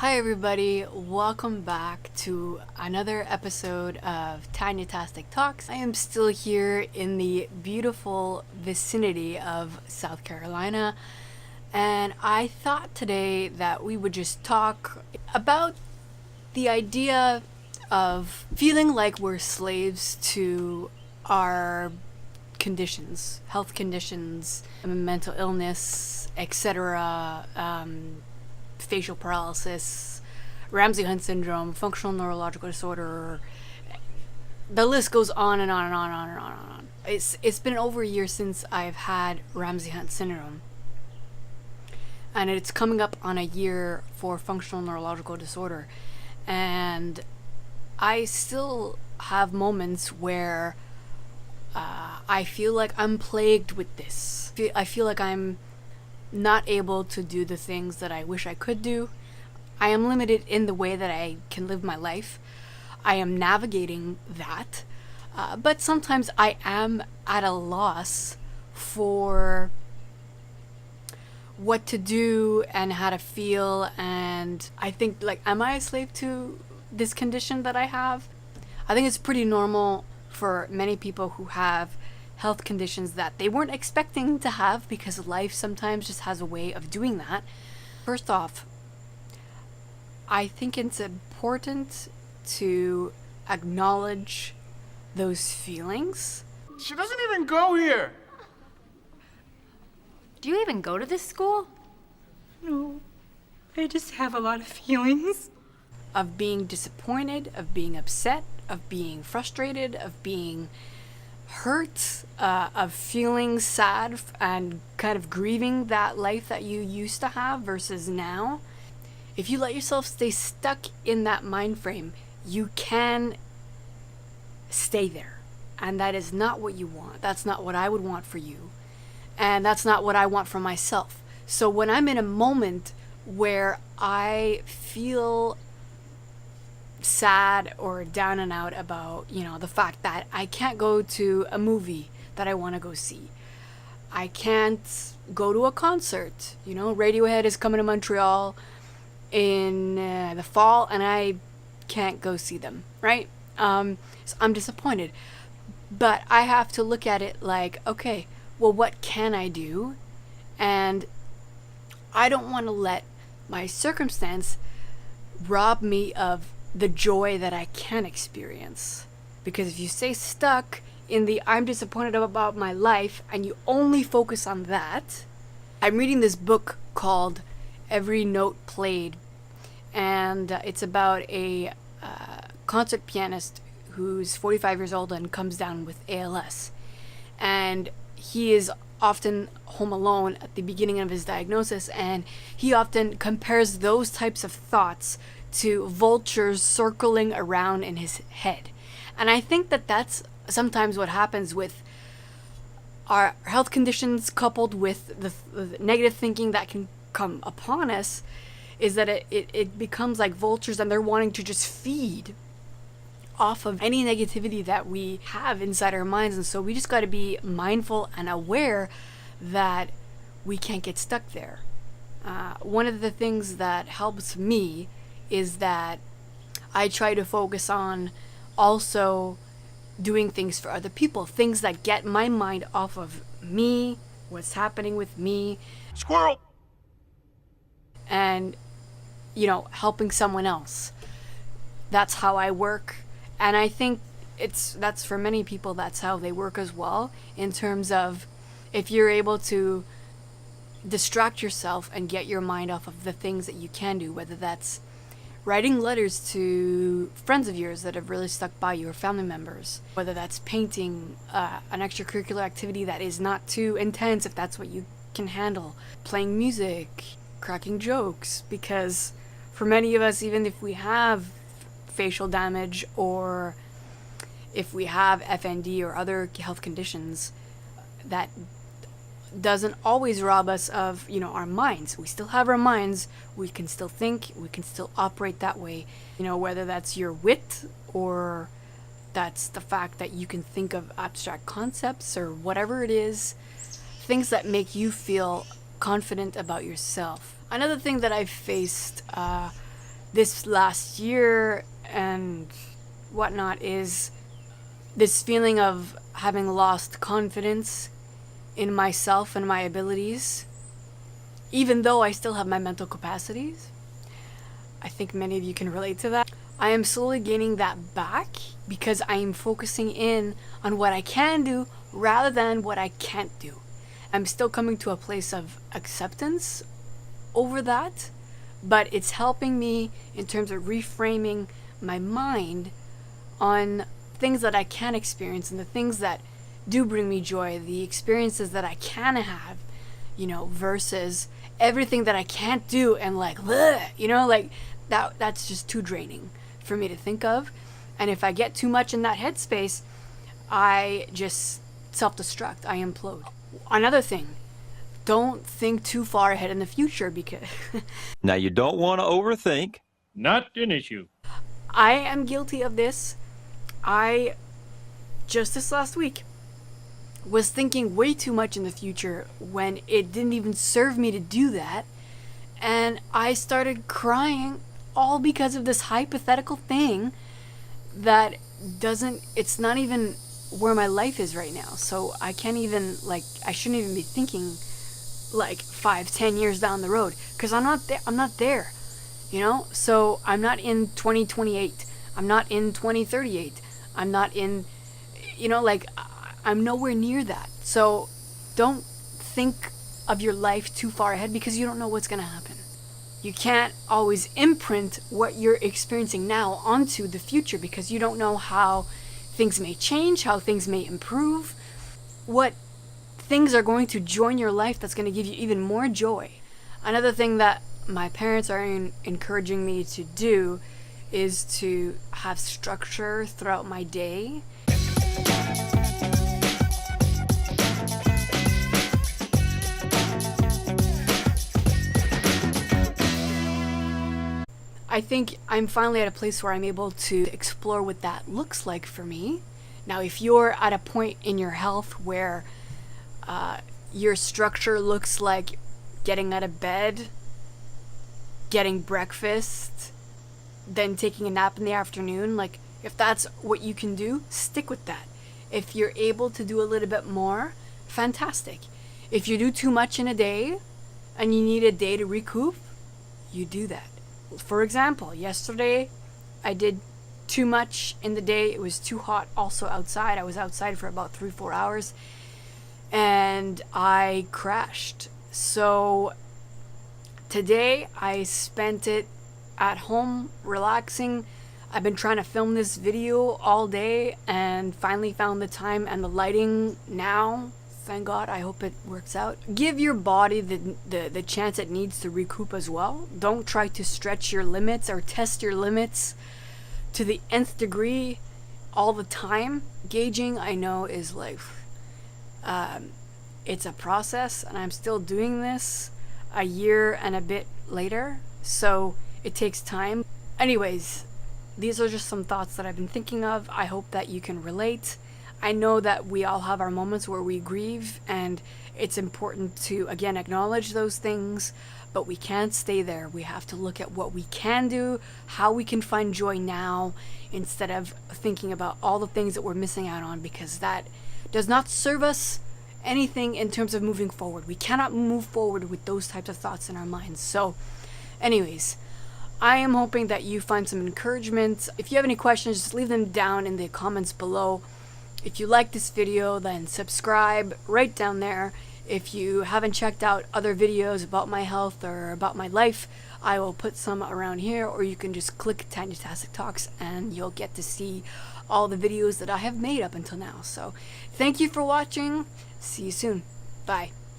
Hi everybody, welcome back to another episode of Tiny-tastic Talks. I am still here in the beautiful vicinity of South Carolina, and I thought today that we would just talk about the idea of feeling like we're slaves to our conditions, health conditions, mental illness, etc., facial paralysis, Ramsay Hunt Syndrome, functional neurological disorder. The list goes on and on and on and on and on and on. It's been over a year since I've had Ramsay Hunt Syndrome, and it's coming up on a year for functional neurological disorder, and I still have moments where I feel like I'm plagued with this. I feel like I'm not able to do the things that I wish I could do. I am limited in the way that I can live my life. I am navigating that. But sometimes I am at a loss for what to do and how to feel. And I think, like, am I a slave to this condition that I have? I think it's pretty normal for many people who have health conditions that they weren't expecting to have, because life sometimes just has a way of doing that. First off, I think it's important to acknowledge those feelings. She doesn't even go here. Do you even go to this school? No, I just have a lot of feelings. Of being disappointed, of being upset, of being frustrated, of being hurt, of feeling sad and kind of grieving that life that you used to have versus now. If you let yourself stay stuck in that mind frame, you can stay there. And that is not what you want. That's not what I would want for you. And that's not what I want for myself. So when I'm in a moment where I feel sad or down and out about, the fact that I can't go to a movie that I want to go see. I can't go to a concert. Radiohead is coming to Montreal in the fall, and I can't go see them, right? So I'm disappointed. But I have to look at it like, okay, well, what can I do? And I don't want to let my circumstance rob me of the joy that I can experience. Because if you stay stuck in the I'm disappointed about my life and you only focus on that. I'm reading this book called Every Note Played, and it's about a concert pianist who's 45 years old and comes down with ALS. And he is often home alone at the beginning of his diagnosis, and he often compares those types of thoughts to vultures circling around in his head. And I think that that's sometimes what happens with our health conditions, coupled with the negative thinking that can come upon us, is that it becomes like vultures, and they're wanting to just feed off of any negativity that we have inside our minds. And so we just got to be mindful and aware that we can't get stuck there. One of the things that helps me is that I try to focus on also doing things for other people, things that get my mind off of me, what's happening with me. Squirrel! And, helping someone else. That's how I work. And I think that's for many people, that's how they work as well, in terms of if you're able to distract yourself and get your mind off of the things that you can do, whether that's writing letters to friends of yours that have really stuck by you, or family members, whether that's painting, an extracurricular activity that is not too intense if that's what you can handle, playing music, cracking jokes, because for many of us, even if we have facial damage or if we have FND or other health conditions, that doesn't always rob us of, our minds. We still have our minds. We can still think. We can still operate that way. Whether that's your wit or that's the fact that you can think of abstract concepts or whatever it is, things that make you feel confident about yourself. Another thing that I've faced this last year and whatnot is this feeling of having lost confidence in myself and my abilities, even though I still have my mental capacities. I think many of you can relate to that. I am slowly gaining that back because I am focusing in on what I can do rather than what I can't do. I'm still coming to a place of acceptance over that, but it's helping me in terms of reframing my mind on things that I can experience and the things that do bring me joy, the experiences that I can have, versus everything that I can't do and like, bleh, like that's just too draining for me to think of. And if I get too much in that headspace, I just self-destruct. I implode. Another thing, don't think too far ahead in the future because Now, you don't want to overthink. Not an issue. I am guilty of this. I just this last week was thinking way too much in the future when it didn't even serve me to do that. And I started crying all because of this hypothetical thing that it's not even where my life is right now. So I can't even, I shouldn't even be thinking 5-10 years down the road because I'm not there, So I'm not in 2028. I'm not in 2038. I'm not in, I'm nowhere near that. So don't think of your life too far ahead because you don't know what's going to happen. You can't always imprint what you're experiencing now onto the future because you don't know how things may change, how things may improve, what things are going to join your life that's going to give you even more joy. Another thing that my parents are encouraging me to do is to have structure throughout my day. I think I'm finally at a place where I'm able to explore what that looks like for me. Now, if you're at a point in your health where your structure looks like getting out of bed, getting breakfast, then taking a nap in the afternoon, if that's what you can do, stick with that. If you're able to do a little bit more, fantastic. If you do too much in a day and you need a day to recoup, you do that. For example, yesterday I did too much in the day. It was too hot also outside. I was outside for about 3-4 hours and I crashed. So today I spent it at home relaxing. I've been trying to film this video all day and finally found the time and the lighting now. Thank God. I hope it works out. Give your body the chance it needs to recoup as well. Don't try to stretch your limits or test your limits to the nth degree all the time. Gauging, I know, is it's a process, and I'm still doing this a year and a bit later, so it takes time. Anyways, these are just some thoughts that I've been thinking of. I hope that you can relate. I know that we all have our moments where we grieve, and it's important to, again, acknowledge those things, but we can't stay there. We have to look at what we can do, how we can find joy now, instead of thinking about all the things that we're missing out on, because that does not serve us anything in terms of moving forward. We cannot move forward with those types of thoughts in our minds. So, anyways, I am hoping that you find some encouragement. If you have any questions, just leave them down in the comments below. If you like this video, then subscribe right down there. If you haven't checked out other videos about my health or about my life, I will put some around here, or you can just click Tanya-tastic Talks and you'll get to see all the videos that I have made up until now. So thank you for watching. See you soon. Bye.